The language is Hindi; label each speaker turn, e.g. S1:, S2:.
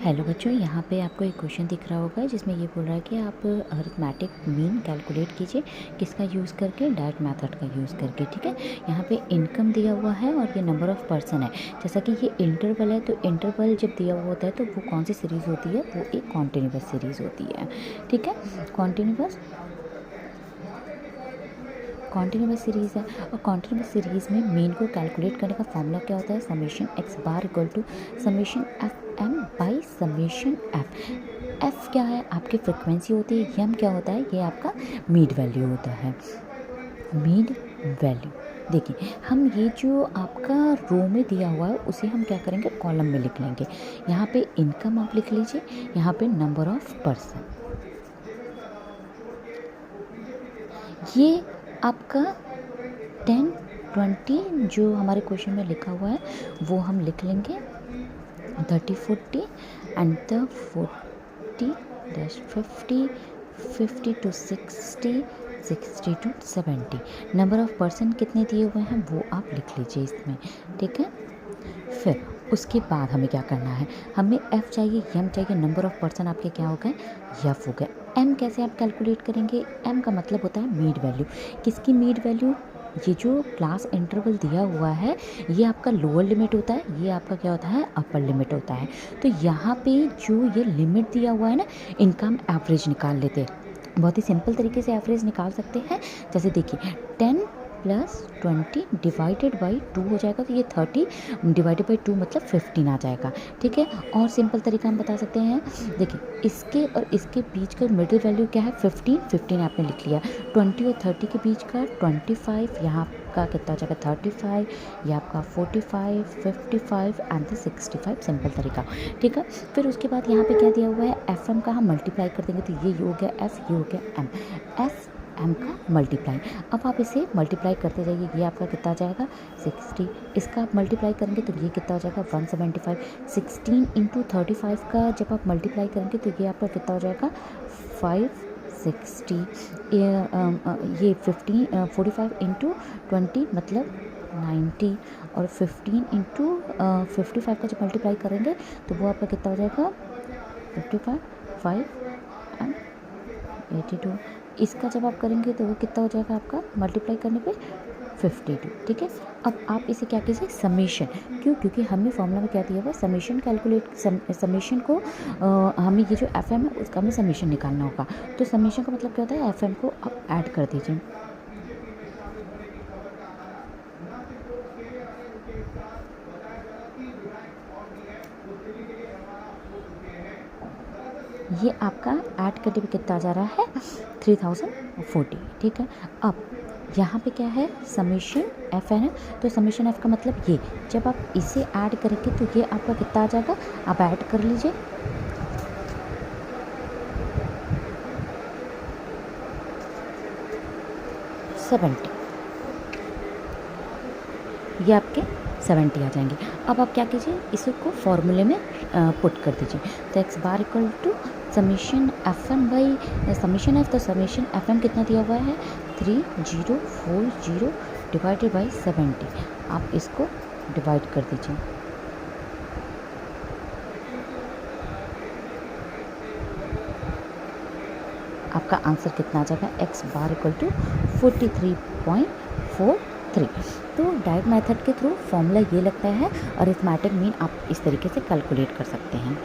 S1: हेलो बच्चों, यहाँ पे आपको एक क्वेश्चन दिख रहा होगा जिसमें ये बोल रहा है कि आप अरिथमेटिक मीन कैलकुलेट कीजिए। किसका यूज़ करके? डायरेक्ट मेथड का यूज़ करके। ठीक है, यहाँ पे इनकम दिया हुआ है और ये नंबर ऑफ़ पर्सन है। जैसा कि ये इंटरवल है, तो इंटरवल जब दिया हुआ होता है तो वो कौन सी सीरीज़ होती है? वो एक कॉन्टिन्यूस सीरीज़ होती है। ठीक है, कॉन्टिन्यूस सीरीज़ है। और कॉन्टिन्यूस सीरीज़ में मीन को कैलकुलेट करने का फॉर्मूला क्या होता है? Summation x bar equal to summation f m by summation f क्या है? आपकी फ्रिक्वेंसी होती है। एम क्या होता है? ये आपका मीड वैल्यू होता है। मीड वैल्यू देखिए, हम ये जो आपका रो में दिया हुआ है उसे हम क्या करेंगे? कॉलम में लिख लेंगे। यहाँ पे इनकम आप लिख लीजिए, यहाँ पे नंबर ऑफ पर्सन। ये आपका 10, 20 जो हमारे क्वेश्चन में लिखा हुआ है वो हम लिख लेंगे। 30, 40 and the 40 50, 50 to 60, 60 to 70। Number of person कितने दिए हुए हैं वो आप लिख लीजिए इसमें। ठीक है, फिर उसके बाद हमें क्या करना है? हमें एफ़ चाहिए, एम चाहिए। नंबर ऑफ़ पर्सन आपके क्या हो गए? एफ हो गए। एम कैसे आप कैलकुलेट करेंगे? एम का मतलब होता है मीड वैल्यू। किसकी मीड वैल्यू? ये जो क्लास इंटरवल दिया हुआ है ये आपका लोअर लिमिट होता है, ये आपका क्या होता है? अपर लिमिट होता है। तो यहाँ पे जो ये लिमिट दिया हुआ है ना, इनका हम एवरेज निकाल लेते हैं। बहुत ही सिंपल तरीके से एवरेज निकाल सकते हैं। जैसे देखिए, 10 + 20 डिवाइडेड बाई 2 हो जाएगा, तो ये 30 डिवाइडेड बाई 2 मतलब 15 आ जाएगा। ठीक है, और सिंपल तरीका हम बता सकते हैं। देखिए, इसके और इसके बीच का मिडिल वैल्यू क्या है? 15 आपने लिख लिया। 20 और 30 के बीच का 25, यहाँ का कितना हो जाएगा? 35, ये आपका 45, 55 एंड 65। सिंपल तरीका। ठीक है, फिर उसके बाद यहाँ पे क्या दिया हुआ है? एफ एम का हम मल्टीप्लाई कर देंगे, तो ये हो गया एफ, ये हो गया एम। एफ एम का मल्टीप्लाई। अब आप इसे मल्टीप्लाई करते जाइए, ये आपका कितना आ जाएगा? 60। इसका आप मल्टीप्लाई करेंगे तो ये कितना हो जाएगा? 175। 16 × 35 का जब आप मल्टीप्लाई करेंगे तो ये आपका कितना हो जाएगा? 560। ये 45 × 20 मतलब 90, और 15 × 55 का जब मल्टीप्लाई करेंगे तो वो आपका कितना हो जाएगा? 55, 5 एंड 82। इसका जब आप करेंगे तो वो कितना हो जाएगा आपका? मल्टीप्लाई करने पे 52। ठीक है, अब आप इसे क्या कीजिए? समेशन। क्यों? क्योंकि हमें फॉर्मूला में क्या दिया हुआ है? समेशन कैलकुलेट समेशन को हमें ये जो एफ एम है उसका हमें समेशन निकालना होगा। तो समेशन का मतलब क्या होता है? एफ एम को आप ऐड कर दीजिए। ये आपका ऐड करने पे कितना आ जा रहा है? 3040। ठीक है, अब यहाँ पे क्या है? समेशन एफ है ना, तो समेशन एफ का मतलब ये, जब आप इसे ऐड करेंगे तो ये आपका कितना आ जाएगा? आप ऐड कर लीजिए। ये आपके 70 आ जाएंगे। अब आप क्या कीजिए? इसको फॉर्मूले में पुट कर दीजिए। तो x bar equal to summation f m by summation f. तो समेशन एफ एम कितना दिया हुआ है? 3040 डिवाइडेड बाई 70। आप इसको डिवाइड कर दीजिए। आपका आंसर कितना आ जाएगा? X bar equal to 43.43। तो डायरेक्ट मेथड के थ्रू फॉर्मूला ये लगता है, अरिथमेटिक मीन आप इस तरीके से कैलकुलेट कर सकते हैं।